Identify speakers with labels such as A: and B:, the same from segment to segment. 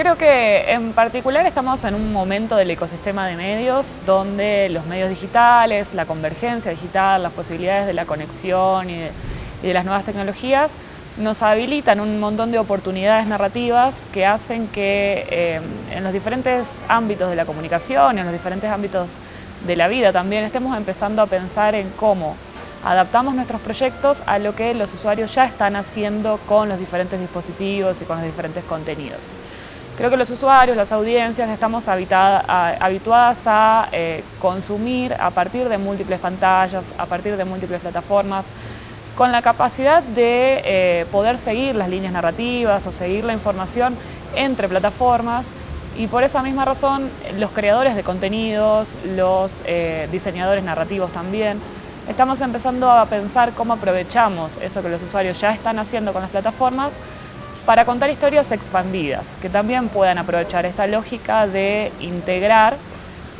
A: creo que en particular estamos en un momento del ecosistema de medios donde los medios digitales, la convergencia digital, las posibilidades de la conexión y de las nuevas tecnologías nos habilitan un montón de oportunidades narrativas que hacen que en los diferentes ámbitos de la comunicación, en los diferentes ámbitos de la vida también, estemos empezando a pensar en cómo adaptamos nuestros proyectos a lo que los usuarios ya están haciendo con los diferentes dispositivos y con los diferentes contenidos. Creo que los usuarios, las audiencias, estamos habituadas a consumir a partir de múltiples pantallas, a partir de múltiples plataformas, con la capacidad de poder seguir las líneas narrativas o seguir la información entre plataformas, y por esa misma razón los creadores de contenidos, los diseñadores narrativos también, estamos empezando a pensar cómo aprovechamos eso que los usuarios ya están haciendo con las plataformas para contar historias expandidas, que también puedan aprovechar esta lógica de integrar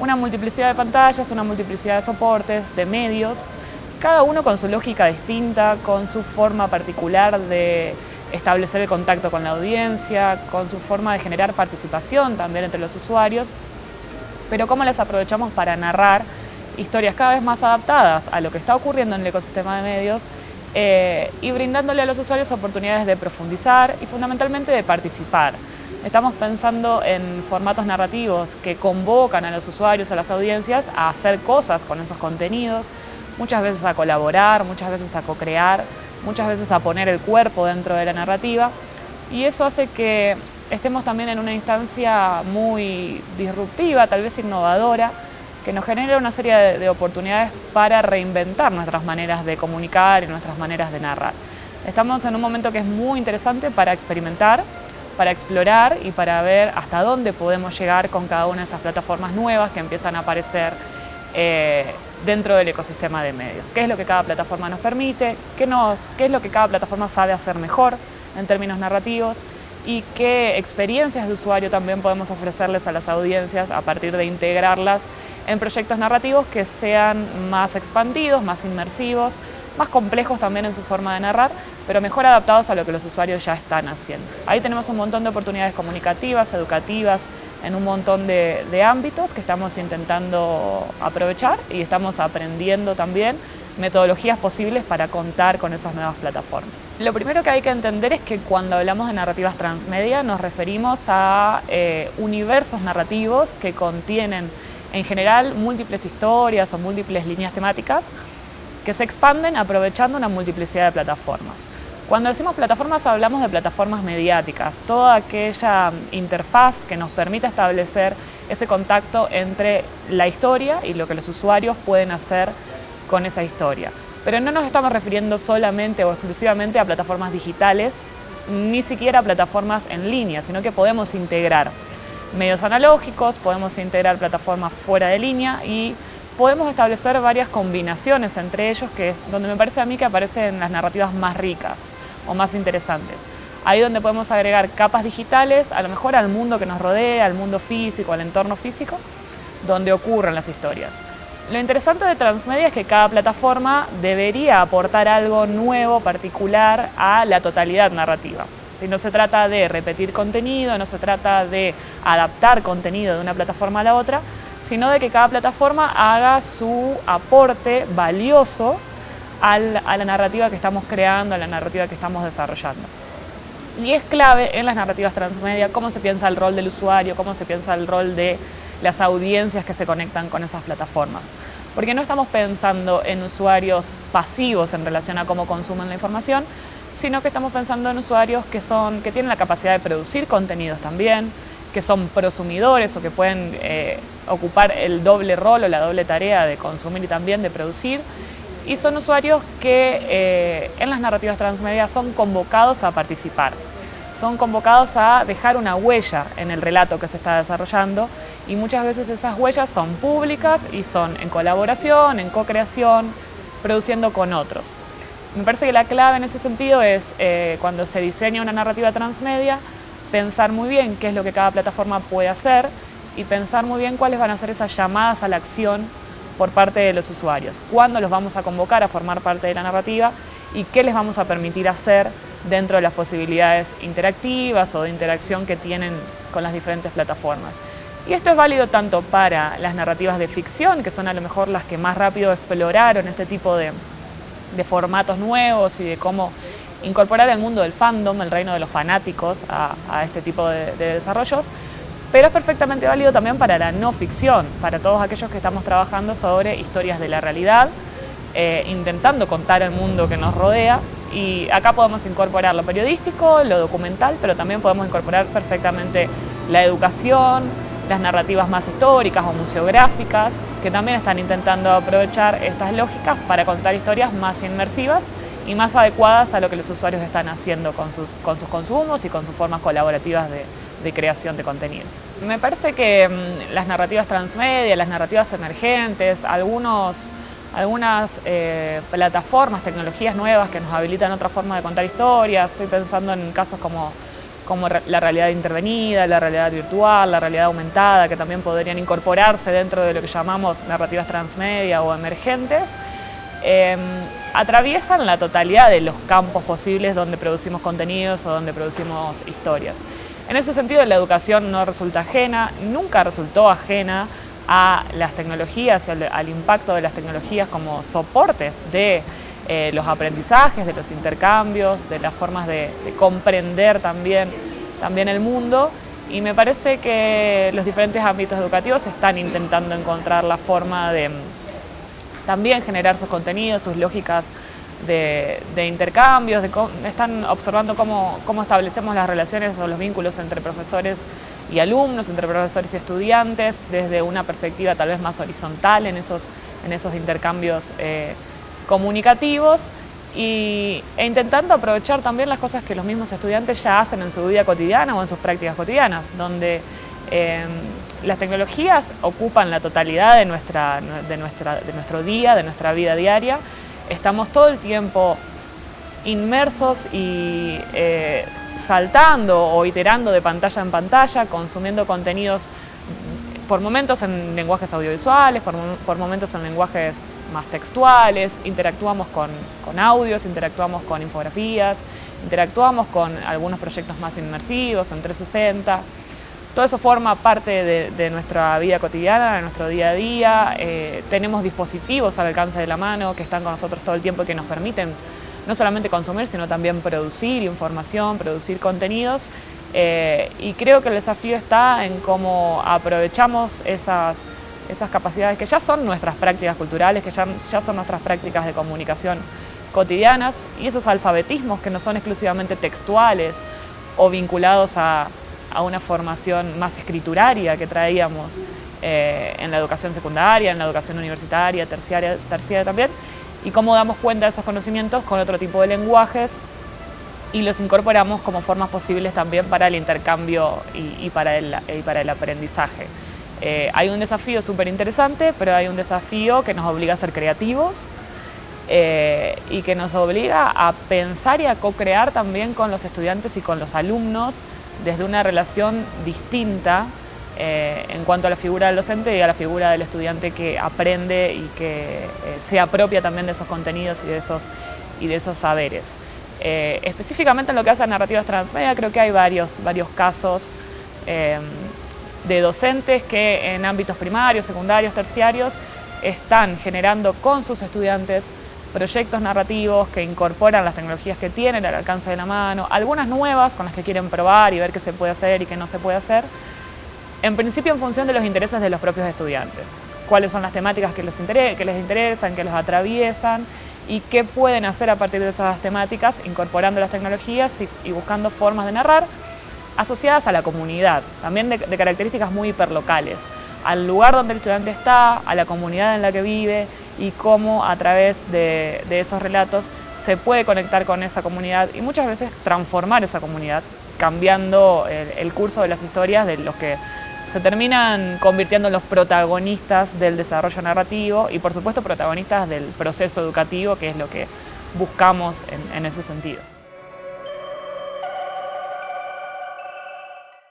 A: una multiplicidad de pantallas, una multiplicidad de soportes, de medios, cada uno con su lógica distinta, con su forma particular de establecer el contacto con la audiencia, con su forma de generar participación también entre los usuarios, pero cómo las aprovechamos para narrar historias cada vez más adaptadas a lo que está ocurriendo en el ecosistema de medios y brindándole a los usuarios oportunidades de profundizar y fundamentalmente de participar. Estamos pensando en formatos narrativos que convocan a los usuarios, a las audiencias, a hacer cosas con esos contenidos, muchas veces a colaborar, muchas veces a co-crear, muchas veces a poner el cuerpo dentro de la narrativa, y eso hace que estemos también en una instancia muy disruptiva, tal vez innovadora, que nos genera una serie de oportunidades para reinventar nuestras maneras de comunicar y nuestras maneras de narrar. Estamos en un momento que es muy interesante para experimentar, para explorar y para ver hasta dónde podemos llegar con cada una de esas plataformas nuevas que empiezan a aparecer dentro del ecosistema de medios. ¿Qué es lo que cada plataforma nos permite? ¿Qué es lo que cada plataforma sabe hacer mejor en términos narrativos? Y qué experiencias de usuario también podemos ofrecerles a las audiencias a partir de integrarlas en proyectos narrativos que sean más expandidos, más inmersivos, más complejos también en su forma de narrar, pero mejor adaptados a lo que los usuarios ya están haciendo. Ahí tenemos un montón de oportunidades comunicativas, educativas, en un montón de ámbitos que estamos intentando aprovechar y estamos aprendiendo también metodologías posibles para contar con esas nuevas plataformas. Lo primero que hay que entender es que cuando hablamos de narrativas transmedia nos referimos a universos narrativos que contienen en general múltiples historias o múltiples líneas temáticas que se expanden aprovechando una multiplicidad de plataformas. Cuando decimos plataformas hablamos de plataformas mediáticas, toda aquella interfaz que nos permita establecer ese contacto entre la historia y lo que los usuarios pueden hacer con esa historia. Pero no nos estamos refiriendo solamente o exclusivamente a plataformas digitales, ni siquiera a plataformas en línea, sino que podemos integrar medios analógicos, podemos integrar plataformas fuera de línea y podemos establecer varias combinaciones entre ellos, que es donde me parece a mí que aparecen las narrativas más ricas o más interesantes. Ahí donde podemos agregar capas digitales, a lo mejor al mundo que nos rodea, al mundo físico, al entorno físico, donde ocurren las historias. Lo interesante de transmedia es que cada plataforma debería aportar algo nuevo, particular, a la totalidad narrativa. Si no se trata de repetir contenido, no se trata de adaptar contenido de una plataforma a la otra, sino de que cada plataforma haga su aporte valioso a la narrativa que estamos creando, a la narrativa que estamos desarrollando. Y es clave en las narrativas transmedia cómo se piensa el rol del usuario, cómo se piensa el rol de las audiencias que se conectan con esas plataformas. Porque no estamos pensando en usuarios pasivos en relación a cómo consumen la información, sino que estamos pensando en usuarios que tienen la capacidad de producir contenidos también, que son prosumidores o que pueden ocupar el doble rol o la doble tarea de consumir y también de producir, y son usuarios que en las narrativas transmedia son convocados a participar, son convocados a dejar una huella en el relato que se está desarrollando, y muchas veces esas huellas son públicas y son en colaboración, en co-creación, produciendo con otros. Me parece que la clave en ese sentido es cuando se diseña una narrativa transmedia, pensar muy bien qué es lo que cada plataforma puede hacer y pensar muy bien cuáles van a ser esas llamadas a la acción por parte de los usuarios, cuándo los vamos a convocar a formar parte de la narrativa y qué les vamos a permitir hacer dentro de las posibilidades interactivas o de interacción que tienen con las diferentes plataformas. Y esto es válido tanto para las narrativas de ficción, que son a lo mejor las que más rápido exploraron este tipo de formatos nuevos y de cómo incorporar el mundo del fandom, el reino de los fanáticos, a este tipo de desarrollos, pero es perfectamente válido también para la no ficción, para todos aquellos que estamos trabajando sobre historias de la realidad, intentando contar el mundo que nos rodea, y acá podemos incorporar lo periodístico, lo documental, pero también podemos incorporar perfectamente la educación, las narrativas más históricas o museográficas, que también están intentando aprovechar estas lógicas para contar historias más inmersivas y más adecuadas a lo que los usuarios están haciendo con sus consumos y con sus formas colaborativas de creación de contenidos. Me parece que las narrativas transmedia, las narrativas emergentes, algunas plataformas, tecnologías nuevas que nos habilitan otra forma de contar historias, estoy pensando en casos como la realidad intervenida, la realidad virtual, la realidad aumentada, que también podrían incorporarse dentro de lo que llamamos narrativas transmedia o emergentes, atraviesan la totalidad de los campos posibles donde producimos contenidos o donde producimos historias. En ese sentido, la educación no resulta ajena, nunca resultó ajena a las tecnologías y al impacto de las tecnologías como soportes de los aprendizajes, de los intercambios, de las formas de comprender también el mundo, y me parece que los diferentes ámbitos educativos están intentando encontrar la forma de también generar sus contenidos, sus lógicas de intercambios, están observando cómo establecemos las relaciones o los vínculos entre profesores y alumnos, entre profesores y estudiantes, desde una perspectiva tal vez más horizontal en esos intercambios comunicativos, e intentando aprovechar también las cosas que los mismos estudiantes ya hacen en su vida cotidiana o en sus prácticas cotidianas, donde las tecnologías ocupan la totalidad de nuestro día, de nuestra vida diaria. Estamos todo el tiempo inmersos y saltando o iterando de pantalla en pantalla, consumiendo contenidos por momentos en lenguajes audiovisuales, por momentos en lenguajes más textuales, interactuamos con audios, interactuamos con infografías, interactuamos con algunos proyectos más inmersivos, en 360. Todo eso forma parte de nuestra vida cotidiana, de nuestro día a día. Tenemos dispositivos al alcance de la mano que están con nosotros todo el tiempo y que nos permiten no solamente consumir, sino también producir información, producir contenidos. Y creo que el desafío está en cómo aprovechamos esas capacidades que ya son nuestras prácticas culturales, que ya son nuestras prácticas de comunicación cotidianas, y esos alfabetismos que no son exclusivamente textuales o vinculados a una formación más escrituraria que traíamos en la educación secundaria, en la educación universitaria, terciaria también, y cómo damos cuenta de esos conocimientos con otro tipo de lenguajes y los incorporamos como formas posibles también para el intercambio y para el aprendizaje. Hay un desafío súper interesante, pero hay un desafío que nos obliga a ser creativos y que nos obliga a pensar y a co-crear también con los estudiantes y con los alumnos desde una relación distinta en cuanto a la figura del docente y a la figura del estudiante que aprende y que se apropia también de esos contenidos y de esos saberes. Específicamente en lo que hace a narrativas transmedia, creo que hay varios casos de docentes que en ámbitos primarios, secundarios, terciarios están generando con sus estudiantes proyectos narrativos que incorporan las tecnologías que tienen al alcance de la mano, algunas nuevas con las que quieren probar y ver qué se puede hacer y qué no se puede hacer, en principio en función de los intereses de los propios estudiantes. Cuáles son las temáticas que les interesan, que los atraviesan y qué pueden hacer a partir de esas temáticas, incorporando las tecnologías y buscando formas de narrar asociadas a la comunidad, también de características muy hiperlocales, al lugar donde el estudiante está, a la comunidad en la que vive, y cómo a través de esos relatos se puede conectar con esa comunidad y muchas veces transformar esa comunidad, cambiando el curso de las historias de los que se terminan convirtiendo en los protagonistas del desarrollo narrativo y por supuesto protagonistas del proceso educativo, que es lo que buscamos en ese sentido.